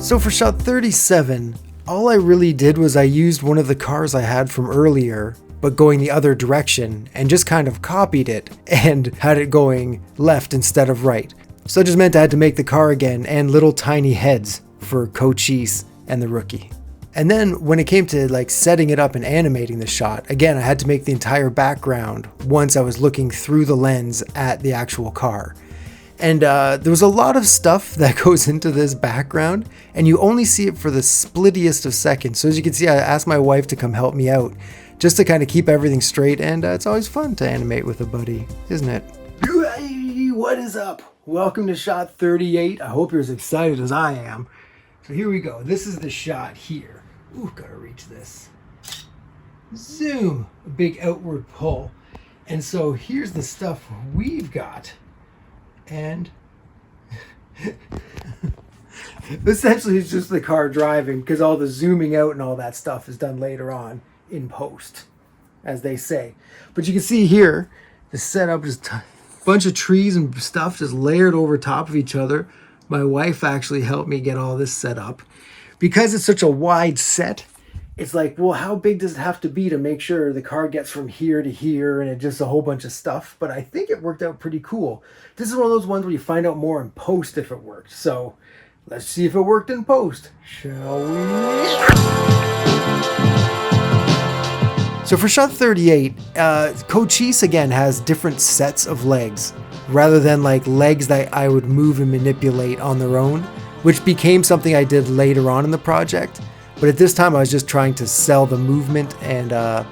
So for shot 37, all I really did was I used one of the cars I had from earlier, but going the other direction, and just kind of copied it and had it going left instead of right. So it just meant I had to make the car again and little tiny heads for Cochese and the rookie. And then when it came to like setting it up and animating the shot, again, I had to make the entire background once I was looking through the lens at the actual car. And there was a lot of stuff that goes into this background, and you only see it for the splittiest of seconds. So as you can see, I asked my wife to come help me out just to kind of keep everything straight, and it's always fun to animate with a buddy, isn't it? Hey, what is up? Welcome to shot 38. I hope you're as excited as I am. So here we go. This is the shot here. Ooh, gotta reach this. Zoom, a big outward pull. And so here's the stuff we've got. And essentially it's just the car driving, because all the zooming out and all that stuff is done later on in post, as they say. But you can see here, the setup is a bunch of trees and stuff just layered over top of each other. My wife actually helped me get all this set up. Because it's such a wide set, it's like, well, how big does it have to be to make sure the car gets from here to here, and it's just a whole bunch of stuff. But I think it worked out pretty cool. This is one of those ones where you find out more in post if it worked. So let's see if it worked in post, shall we? So for shot 38, Cochese again has different sets of legs, rather than like legs that I would move and manipulate on their own, which became something I did later on in the project. But at this time, I was just trying to sell the movement, and I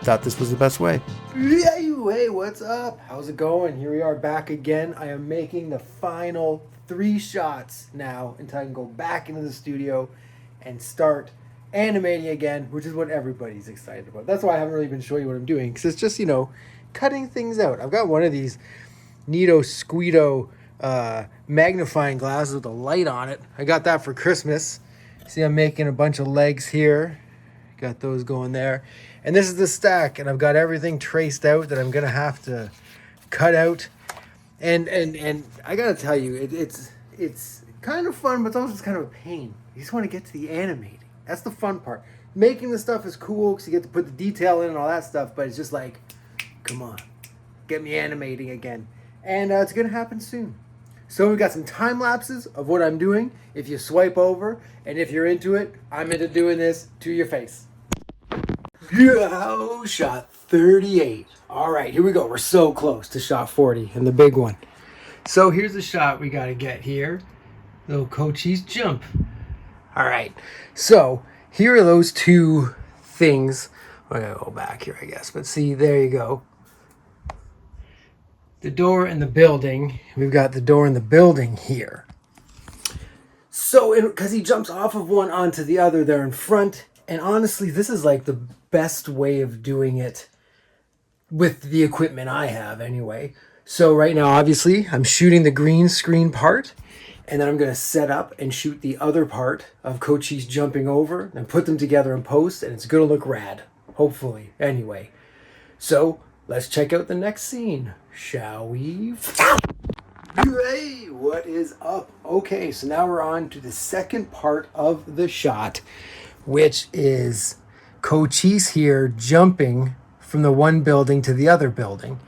thought this was the best way. Hey, what's up? How's it going? Here we are back again. I am making the final 3 shots now until I can go back into the studio and start animating again, which is what everybody's excited about. That's why I haven't really been showing you what I'm doing, because it's just, cutting things out. I've got one of these Neato Squeedo magnifying glasses with a light on it. I got that for Christmas. See, I'm making a bunch of legs here. Got those going there. And this is the stack, and I've got everything traced out that I'm going to have to cut out. And I got to tell you, it's kind of fun, but it's also kind of a pain. You just want to get to the animating. That's the fun part. Making the stuff is cool because you get to put the detail in and all that stuff, but it's just like, come on, get me animating again. And it's going to happen soon. So we've got some time lapses of what I'm doing. If you swipe over, and if you're into it, I'm into doing this to your face. Yo, shot 38. All right, here we go. We're so close to shot 40 and the big one. So here's the shot we got to get here. Little Cochise jump. All right, so here are those 2 things. I'm going to go back here, I guess. But see, there you go. The door in the building. We've got the door in the building here. So, because he jumps off of one onto the other, they're in front. And honestly, this is like the best way of doing it with the equipment I have anyway. So right now, obviously, I'm shooting the green screen part. And then I'm going to set up and shoot the other part of Cochise jumping over and put them together in post. And it's going to look rad. Hopefully. Anyway. So, let's check out the next scene. Shall we? Hey, what is up? Okay, so now we're on to the second part of the shot, which is Cochise here jumping from the one building to the other building.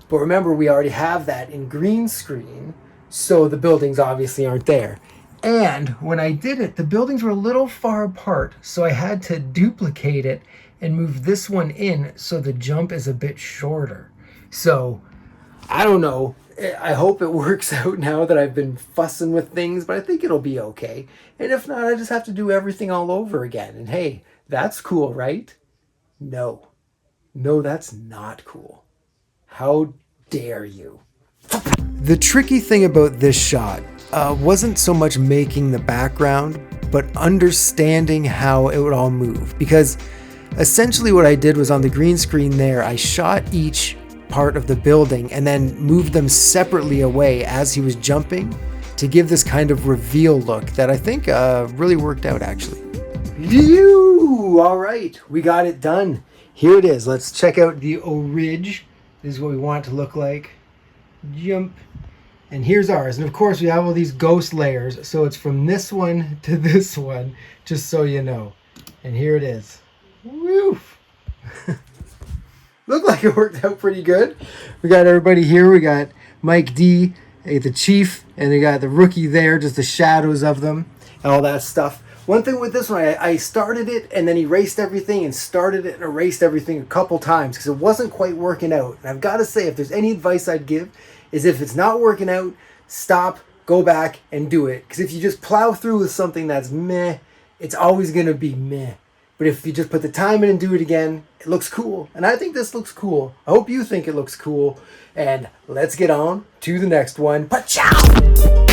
But remember, we already have that in green screen, so the buildings obviously aren't there. And when I did it, the buildings were a little far apart, so I had to duplicate it and move this one in so the jump is a bit shorter. So, I don't know. I hope it works out now that I've been fussing with things, but I think it'll be okay. And if not, I just have to do everything all over again. And hey, that's cool, right? No, that's not cool. How dare you? The tricky thing about this shot wasn't so much making the background, but understanding how it would all move. Because essentially what I did was on the green screen there, I shot each part of the building and then moved them separately away as he was jumping to give this kind of reveal look that I think really worked out actually. All right, we got it done. Here it is. Let's check out the orig. This is what we want it to look like. Jump. And here's ours. And of course, we have all these ghost layers. So it's from this one to this one, just so you know. And here it is. Woo! Looked like it worked out pretty good. We got everybody here. We got Mike D, the chief, and we got the rookie there, just the shadows of them and all that stuff. One thing with this one, I started it and then erased everything and started it and erased everything a couple times because it wasn't quite working out. And I've got to say, if there's any advice I'd give, is if it's not working out, stop, go back and do it. Because if you just plow through with something that's meh, it's always going to be meh. But if you just put the time in and do it again, it looks cool. And I think this looks cool. I hope you think it looks cool. And let's get on to the next one. Pachow!